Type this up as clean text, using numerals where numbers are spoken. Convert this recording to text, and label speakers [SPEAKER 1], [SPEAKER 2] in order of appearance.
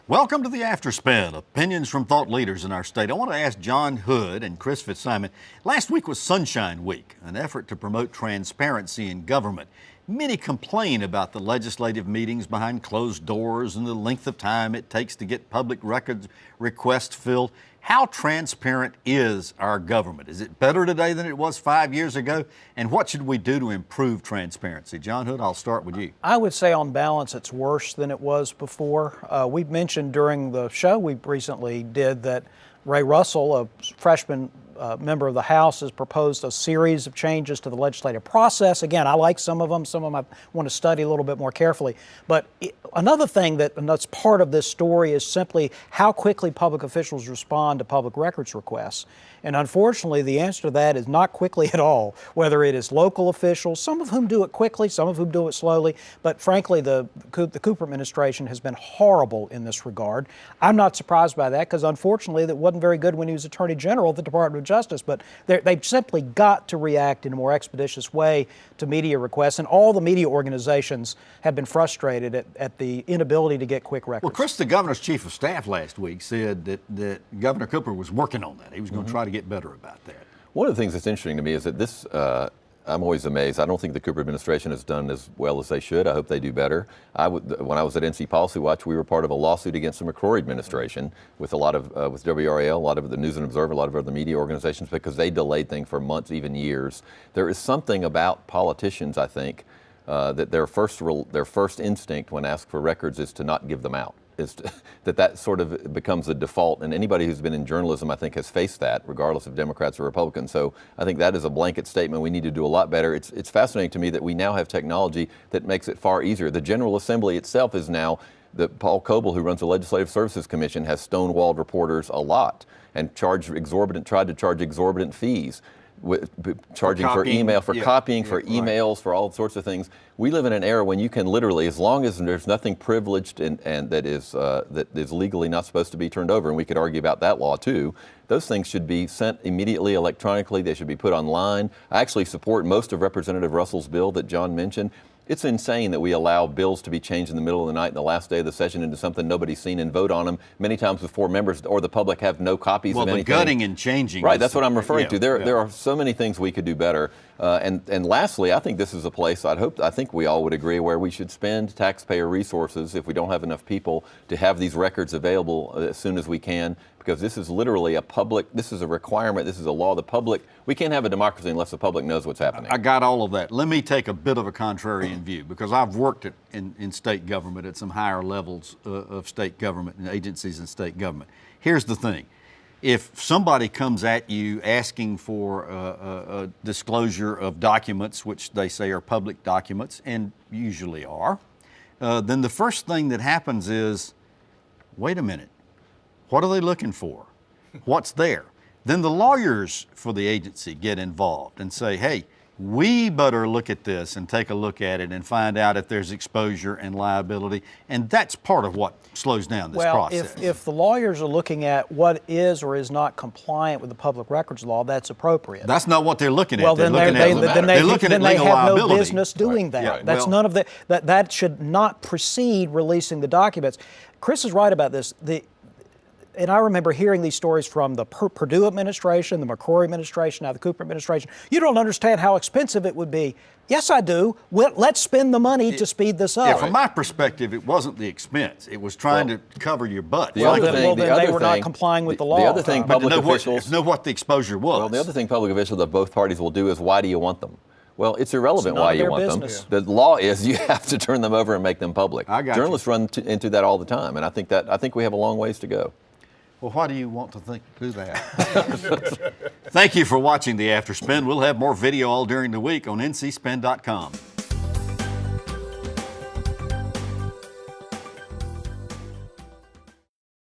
[SPEAKER 1] Welcome to the Afterspin, opinions from thought leaders in our state. I want to ask John Hood and Chris Fitzsimon. Last week was Sunshine Week, an effort to promote transparency in government. Many complain about the legislative meetings behind closed doors and the length of time it takes to get public records requests filled. How transparent is our government? Is it better today than it was 5 years ago? And what should we do to improve transparency? John Hood, I'll start with you.
[SPEAKER 2] I would say on balance it's worse than it was before. We mentioned during the show we recently did that Ray Russell, a freshman member of the House, has proposed a series of changes to the legislative process. Again, I like some of them I want to study a little bit more carefully. But another thing that's part of this story is simply how quickly public officials respond to public records requests. And unfortunately, the answer to that is not quickly at all, whether it is local officials, some of whom do it quickly, some of whom do it slowly. But frankly, the Cooper administration has been horrible in this regard. I'm not surprised by that because unfortunately, that wasn't very good when he was Attorney General of the Department of Justice. But they've simply got to react in a more expeditious way to media requests. And all the media organizations have been frustrated at the inability to get quick records.
[SPEAKER 1] Well, Chris, the governor's chief of staff last week said that Governor Cooper was working on that. He was going to try to get better about that.
[SPEAKER 3] One of the things that's interesting to me is that this, I'm always amazed. I don't think the Cooper administration has done as well as they should. I hope they do better. When I was at NC Policy Watch, we were part of a lawsuit against the McCrory administration with a lot of, with WRAL, a lot of the News and Observer, a lot of other media organizations, because they delayed things for months, even years. There is something about politicians, I think, that their first instinct when asked for records is to not give them out. That sort of becomes the default, and anybody who's been in journalism, I think, has faced that, regardless of Democrats or Republicans. So I think that is a blanket statement. We need to do a lot better. It's fascinating to me that we now have technology that makes it far easier. The General Assembly itself is now, Paul Coble, who runs the Legislative Services Commission, has stonewalled reporters a lot and tried to charge exorbitant fees. Charging for email, for copying, for emails, for all sorts of things. We live in an era when you can literally, as long as there's nothing privileged and that is legally not supposed to be turned over, and we could argue about that law too, those things should be sent immediately electronically. They should be put online. I actually support most of Representative Russell's bill that John mentioned. It's insane that we allow bills to be changed in the middle of the night and the last day of the session into something nobody's seen and vote on them many times before members or the public have no copies of anything.
[SPEAKER 1] Well, the gutting and changing.
[SPEAKER 3] Right, that's what I'm referring to. There are so many things we could do better. And lastly, I think this is a place I think we all would agree where we should spend taxpayer resources if we don't have enough people to have these records available as soon as we can, because this is literally this is a requirement, this is a law. We can't have a democracy unless the public knows what's happening.
[SPEAKER 1] I got all of that. Let me take a bit of a contrarian view, because I've worked in state government at some higher levels of state government and agencies in state government. Here's the thing. If somebody comes at you asking for a disclosure of documents, which they say are public documents, and usually are, then the first thing that happens is, wait a minute, what are they looking for? What's there? Then the lawyers for the agency get involved and say, hey, we better look at this and take a look at it and find out if there's exposure and liability. And that's part of what slows down this process.
[SPEAKER 2] If the lawyers are looking at what is or is not compliant with the public records law, that's appropriate.
[SPEAKER 1] That's not what they're looking at.
[SPEAKER 2] Well, then they have no business doing that.
[SPEAKER 1] Right.
[SPEAKER 2] That's none of that should not precede releasing the documents. Chris is right about this. And I remember hearing these stories from the Perdue administration, the McCrory administration, now the Cooper administration. You don't understand how expensive it would be. Yes, I do. Well, let's spend the money to speed this up.
[SPEAKER 1] Yeah, from my perspective, it wasn't the expense. It was trying to cover your butt.
[SPEAKER 2] They were not complying with the law.
[SPEAKER 3] The other thing public officials
[SPEAKER 1] know what the exposure was.
[SPEAKER 3] Well, the other thing public officials of both parties will do is, why do you want them? Well, it's irrelevant why you want them. The law is you have to turn them over and make them public. Journalists run into that all the time, and I think we have a long ways to go.
[SPEAKER 1] Well, why do you want to do that? Thank you for watching the Afterspin. We'll have more video all during the week on ncspin.com.